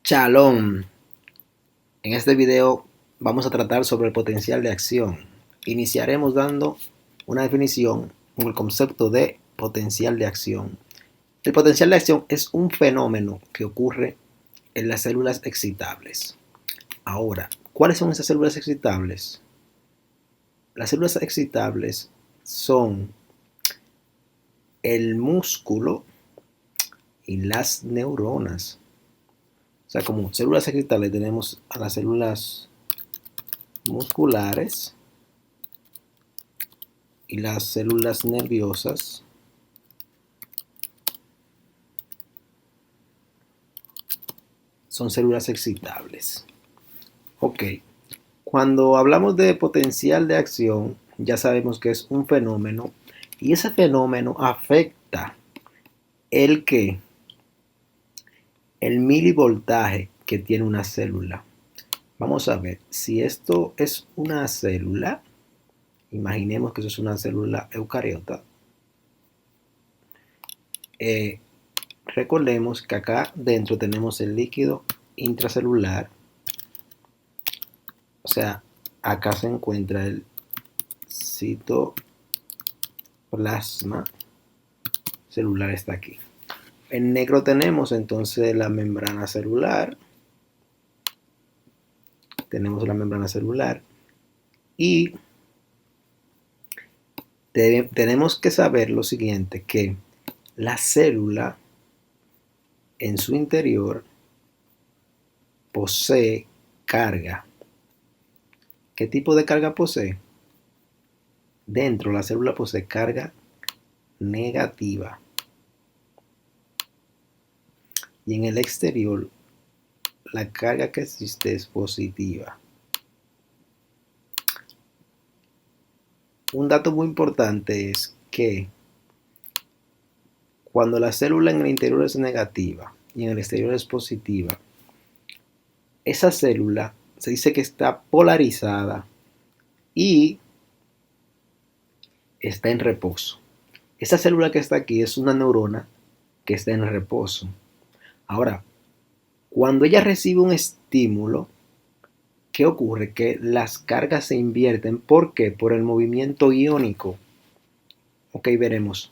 Shalom. En este video vamos a tratar sobre el potencial de acción. Iniciaremos dando una definición con el concepto de potencial de acción. El potencial de acción es un fenómeno que ocurre en las células excitables. Ahora, ¿cuáles son esas células excitables? Las células excitables son el músculo y las neuronas. O sea, como células excitables tenemos a las células musculares y las células nerviosas son células excitables. Ok, cuando hablamos de potencial de acción, ya sabemos que es un fenómeno y ese fenómeno afecta el que el milivoltaje que tiene una célula. Vamos a ver, si esto es una célula, imaginemos que eso es una célula eucariota. Recordemos que acá dentro tenemos el líquido intracelular, o sea, acá se encuentra el citoplasma celular, está aquí. En negro tenemos entonces la membrana celular, y tenemos que saber lo siguiente, que la célula en su interior posee carga. ¿Qué tipo de carga posee? Dentro la célula posee carga negativa y en el exterior la carga que existe es positiva. Un dato muy importante es que cuando la célula en el interior es negativa y en el exterior es positiva, esa célula se dice que está polarizada y está en reposo. Esa célula que está aquí es una neurona que está en reposo. Ahora, cuando ella recibe un estímulo, ¿qué ocurre? Que las cargas se invierten. ¿Por qué? Por el movimiento iónico. Ok, veremos.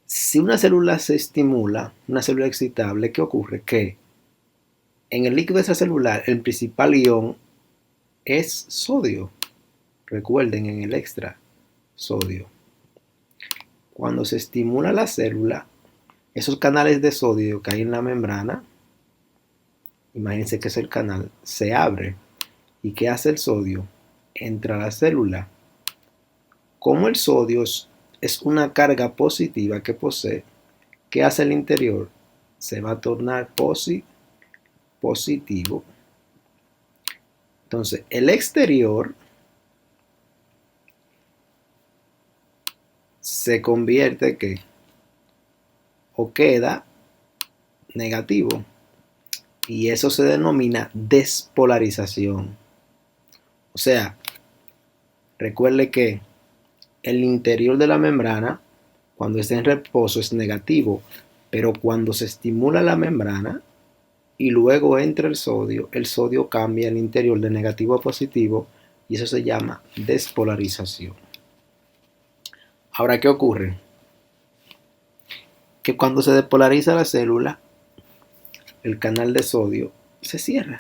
Si una célula se estimula, una célula excitable, ¿qué ocurre? Que en el líquido extracelular el principal ion es sodio. Recuerden, en el extra, sodio. Cuando se estimula la célula, esos canales de sodio que hay en la membrana, imagínense que es el canal, se abre. ¿Y qué hace el sodio? Entra a la célula. Como el sodio es una carga positiva que posee, ¿qué hace el interior? Se va a tornar positivo. Entonces, el exterior se convierte que o queda negativo y eso se denomina despolarización. O sea, recuerde que el interior de la membrana cuando está en reposo es negativo, pero cuando se estimula la membrana y luego entra el sodio cambia el interior de negativo a positivo y eso se llama despolarización. Ahora, ¿qué ocurre? Que cuando se despolariza la célula, el canal de sodio se cierra.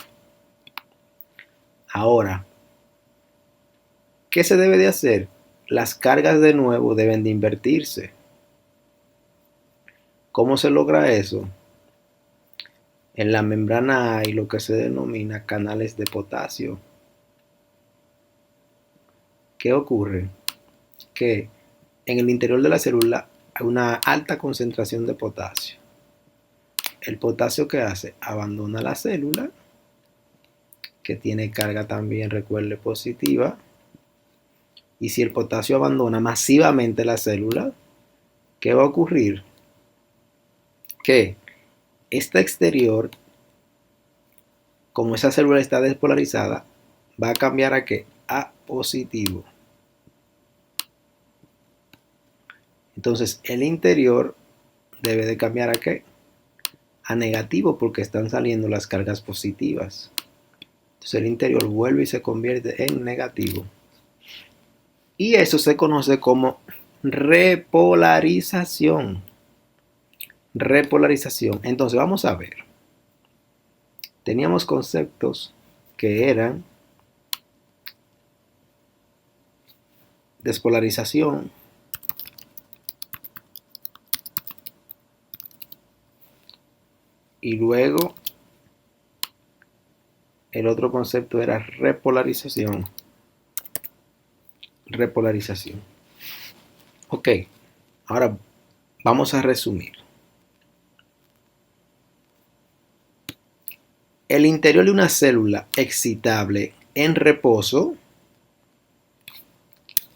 Ahora, ¿qué se debe de hacer? Las cargas de nuevo deben de invertirse. ¿Cómo se logra eso? En la membrana hay lo que se denomina canales de potasio. ¿Qué ocurre? Que en el interior de la célula hay una alta concentración de potasio. El potasio, ¿qué hace? Abandona la célula, que tiene carga también, recuerde, positiva. Y si el potasio abandona masivamente la célula, ¿qué va a ocurrir? Que esta exterior, como esa célula está despolarizada, va a cambiar a ¿qué? A positivo. Entonces el interior debe de cambiar a ¿qué? a negativo porque están saliendo las cargas positivas. Entonces el interior vuelve y se convierte en negativo. Y eso se conoce como repolarización. Repolarización. Entonces vamos a ver. Teníamos conceptos que eran despolarización, y luego el otro concepto era repolarización. Repolarización. Ok, ahora vamos a resumir. El interior de una célula excitable en reposo,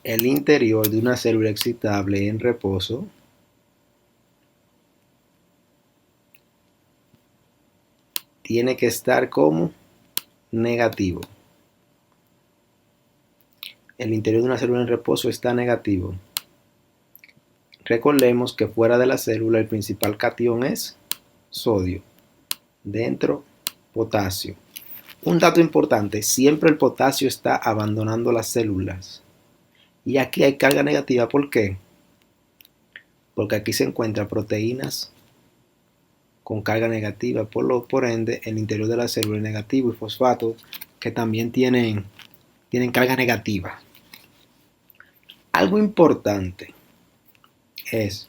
el interior de una célula excitable en reposo tiene que estar como negativo. El interior de una célula en reposo está negativo. Recordemos que fuera de la célula el principal catión es sodio. Dentro, potasio. Un dato importante, siempre el potasio está abandonando las células. Y aquí hay carga negativa, ¿por qué? Porque aquí se encuentran proteínas con carga negativa, por ende el interior de la célula es negativo, y fosfatos que también tienen carga negativa. Algo importante es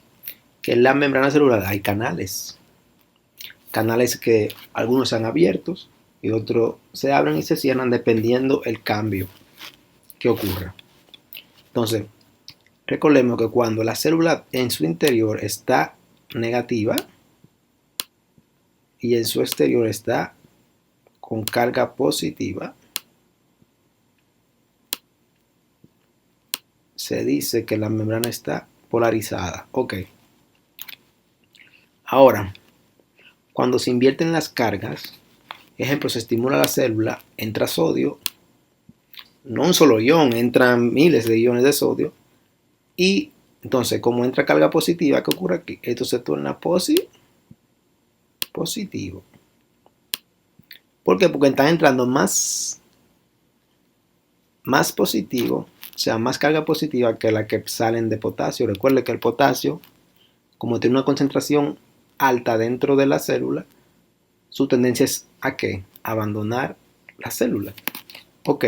que en la membrana celular hay canales. Canales que algunos sean abiertos y otros se abren y se cierran dependiendo el cambio que ocurra. Entonces, recordemos que cuando la célula en su interior está negativa y en su exterior está con carga positiva, se dice que la membrana está polarizada. Ok. Ahora, cuando se invierten las cargas, ejemplo, se estimula la célula, entra sodio, no un solo ion, entran miles de iones de sodio, y entonces como entra carga positiva, ¿qué ocurre aquí? Esto se torna positivo. ¿Por qué? Porque están entrando más positivo, o sea, más carga positiva que la que salen de potasio. Recuerde que el potasio, como tiene una concentración alta dentro de la célula, su tendencia es ¿a qué? Abandonar la célula. Ok,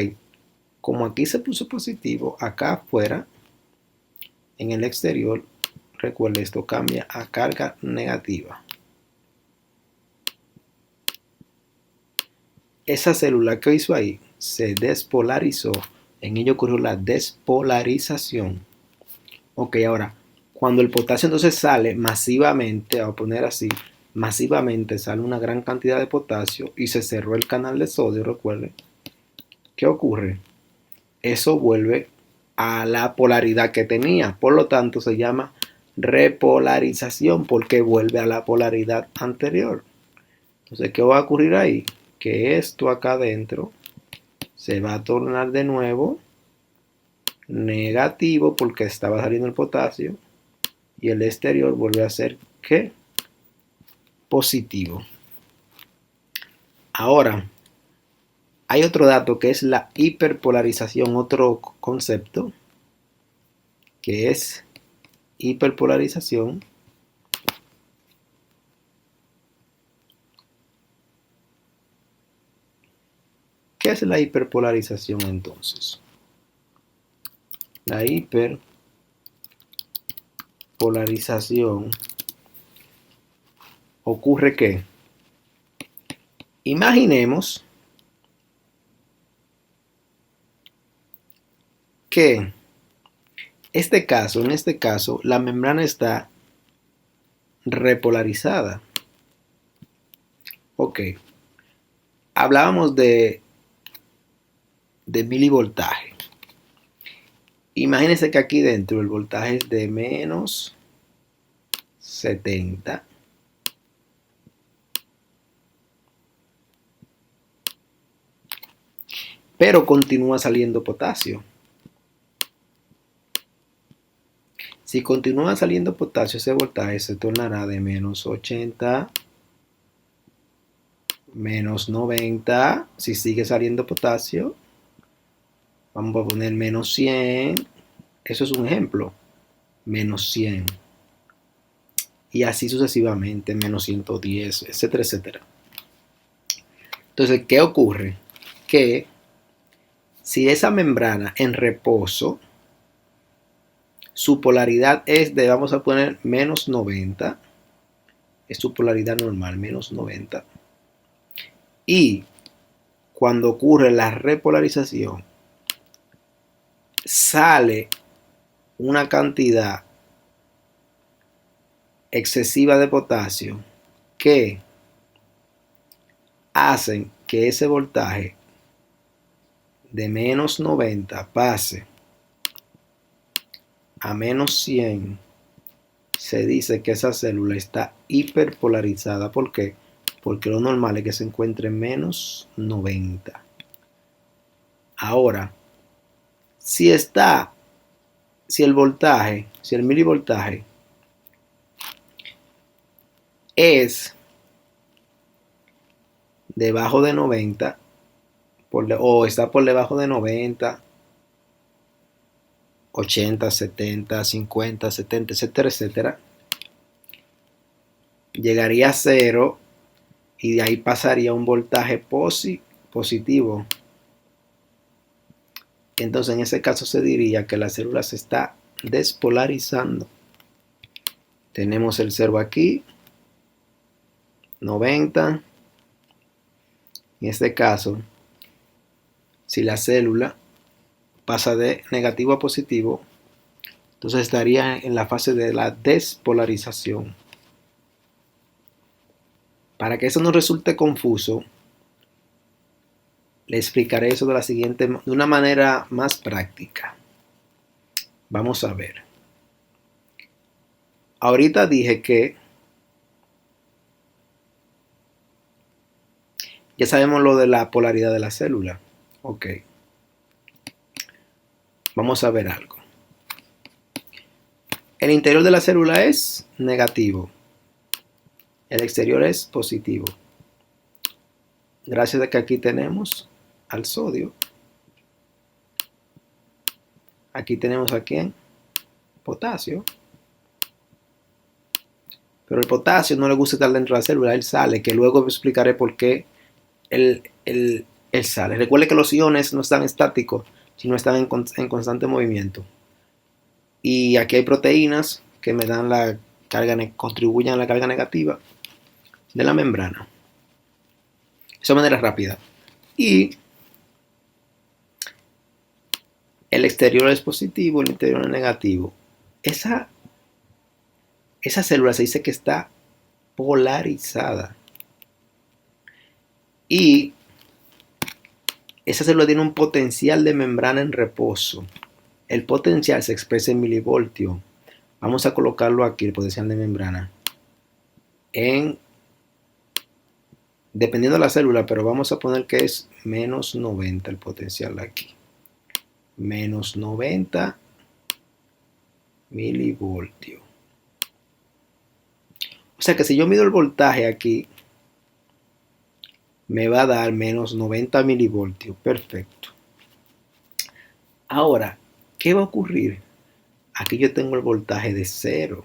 como aquí se puso positivo, acá afuera, en el exterior, recuerde, esto cambia a carga negativa. Esa célula que hizo ahí se despolarizó, en ello ocurrió la despolarización. Ok, ahora, cuando el potasio entonces sale masivamente, vamos a poner así, masivamente sale una gran cantidad de potasio y se cerró el canal de sodio, recuerde, ¿qué ocurre? Eso vuelve a la polaridad que tenía, por lo tanto se llama repolarización porque vuelve a la polaridad anterior. Entonces, ¿qué va a ocurrir ahí? Que esto acá adentro se va a tornar de nuevo negativo porque estaba saliendo el potasio, y el exterior vuelve a ser ¿qué? Positivo. Ahora, hay otro dato que es la hiperpolarización, otro concepto que es hiperpolarización. ¿Qué es la hiperpolarización entonces? La hiperpolarización ocurre que, imaginemos que en este caso, la membrana está repolarizada. Ok, hablábamos de milivoltaje. Imagínense que aquí dentro el voltaje es de menos 70. Pero continúa saliendo potasio. Si continúa saliendo potasio, ese voltaje se tornará de menos 80 menos 90. Si sigue saliendo potasio, vamos a poner menos 100. Eso es un ejemplo. Menos 100. Y así sucesivamente, menos 110, etcétera, etcétera. Entonces, ¿qué ocurre? Que si esa membrana en reposo, su polaridad es de, vamos a poner, menos 90, es su polaridad normal, menos 90. Y cuando ocurre la repolarización, sale una cantidad excesiva de potasio que hacen que ese voltaje de menos 90 pase a menos 100, se dice que esa célula está hiperpolarizada. ¿Por qué? Porque lo normal es que se encuentre en menos 90. Ahora, si el voltaje, si el milivoltaje es debajo de 90, o está por debajo de 90, 80, 70, 50, 70, etcétera, etcétera, llegaría a cero y de ahí pasaría un voltaje positivo. Entonces en ese caso se diría que la célula se está despolarizando. Tenemos el 0 aquí, 90. En este caso, si la célula pasa de negativo a positivo, entonces estaría en la fase de la despolarización. Para que eso no resulte confuso, le explicaré eso de una manera más práctica. Vamos a ver. Ahorita dije que ya sabemos lo de la polaridad de la célula. Ok. Vamos a ver algo. El interior de la célula es negativo. El exterior es positivo. Gracias a que aquí tenemos al sodio. Aquí tenemos a quién? Potasio. Pero el potasio no le gusta estar dentro de la célula, él sale, que luego explicaré por qué él sale. Recuerde que los iones no están estáticos, sino están en constante movimiento. Y aquí hay proteínas que me dan la carga, contribuyen a la carga negativa de la membrana. Eso de manera rápida. Y el exterior es positivo, el interior es negativo. Esa célula se dice que está polarizada. Y esa célula tiene un potencial de membrana en reposo. El potencial se expresa en milivoltios. Vamos a colocarlo aquí, el potencial de membrana, dependiendo de la célula, pero vamos a poner que es menos 90 el potencial de aquí. Menos 90 milivoltios. O sea que si yo mido el voltaje aquí, me va a dar menos 90 milivoltios. Perfecto. Ahora, ¿qué va a ocurrir? Aquí yo tengo el voltaje de 0.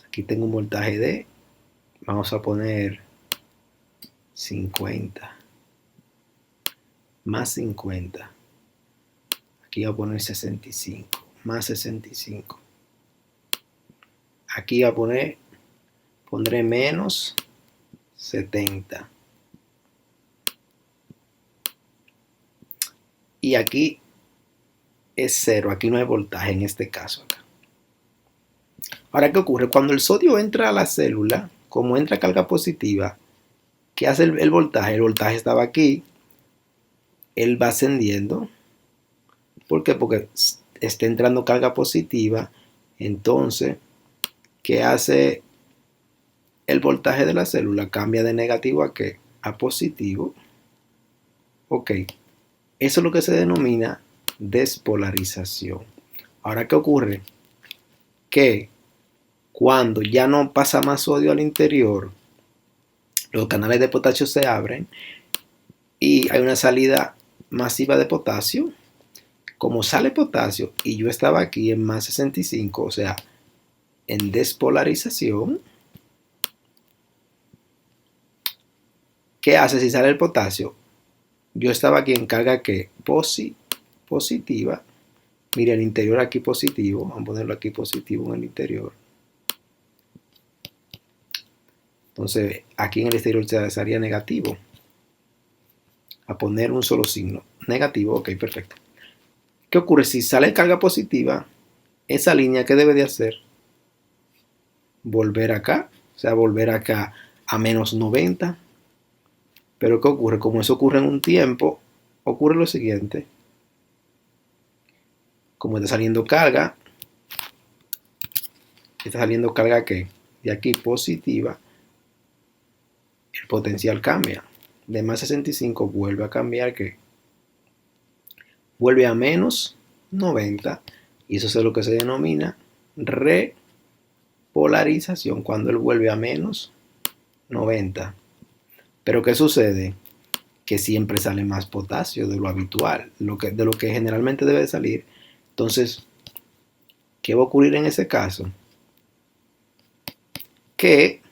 Aquí tengo un voltaje de, vamos a poner 50. Más 50. Aquí voy a poner 65. Más 65. Aquí voy a pondré menos 70. Y aquí es 0. Aquí no hay voltaje en este caso. Ahora, ¿qué ocurre? Cuando el sodio entra a la célula, como entra carga positiva, ¿qué hace el voltaje? El voltaje estaba aquí. Él va ascendiendo. ¿Por qué? Porque está entrando carga positiva. Entonces, ¿qué hace el voltaje de la célula? Cambia de negativo a ¿qué? A positivo. Ok. Eso es lo que se denomina despolarización. Ahora, ¿qué ocurre? Que cuando ya no pasa más sodio al interior, Los canales de potasio se abren y hay una salida masiva de potasio. Como sale potasio y yo estaba aquí en más 65, o sea, en despolarización, ¿qué hace si sale el potasio? Yo estaba aquí en carga que positiva. Mire, el interior aquí positivo. Vamos a ponerlo aquí positivo en el interior. Entonces, aquí en el exterior sería negativo. A poner un solo signo. Negativo, ok, perfecto. ¿Qué ocurre? Si sale carga positiva, esa línea, ¿qué debe de hacer? Volver acá. O sea, volver acá a menos 90. Pero ¿qué ocurre? Como eso ocurre en un tiempo, ocurre lo siguiente. Como está saliendo carga ¿qué? De aquí positiva, el potencial cambia. De más 65 vuelve a cambiar ¿qué? Vuelve a menos 90 y eso es lo que se denomina repolarización cuando él vuelve a menos 90. Pero ¿qué sucede? Que siempre sale más potasio de lo habitual, de lo que generalmente debe salir. Entonces, ¿qué va a ocurrir en ese caso? Que,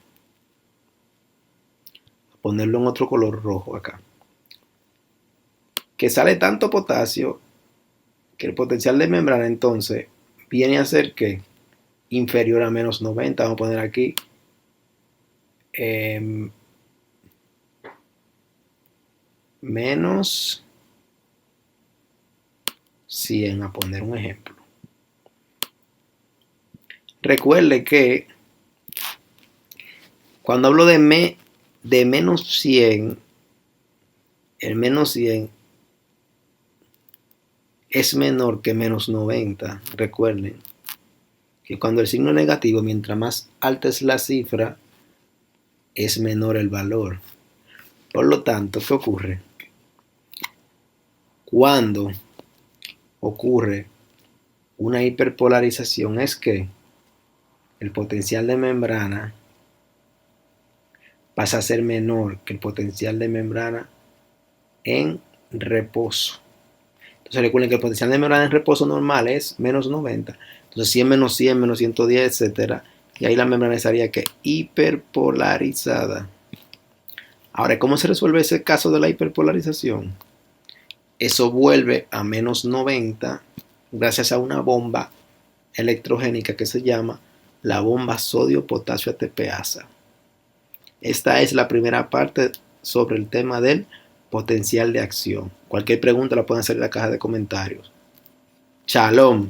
ponerlo en otro color rojo acá, que sale tanto potasio que el potencial de membrana entonces viene a ser que inferior a menos 90. Vamos a poner aquí menos 100, a poner un ejemplo. Recuerde que cuando hablo de menos 100, el menos 100 es menor que menos 90. Recuerden que cuando el signo es negativo, mientras más alta es la cifra, es menor el valor. Por lo tanto, ¿qué ocurre? Cuando ocurre una hiperpolarización es que el potencial de membrana pasa a ser menor que el potencial de membrana en reposo. Entonces recuerden que el potencial de membrana en reposo normal es menos 90. Entonces 100 menos 100 menos 110, etc. Y ahí la membrana estaría que hiperpolarizada. Ahora, ¿cómo se resuelve ese caso de la hiperpolarización? Eso vuelve a menos 90 gracias a una bomba electrogénica que se llama la bomba sodio-potasio ATPasa. Esta es la primera parte sobre el tema del potencial de acción. Cualquier pregunta la pueden hacer en la caja de comentarios. Shalom.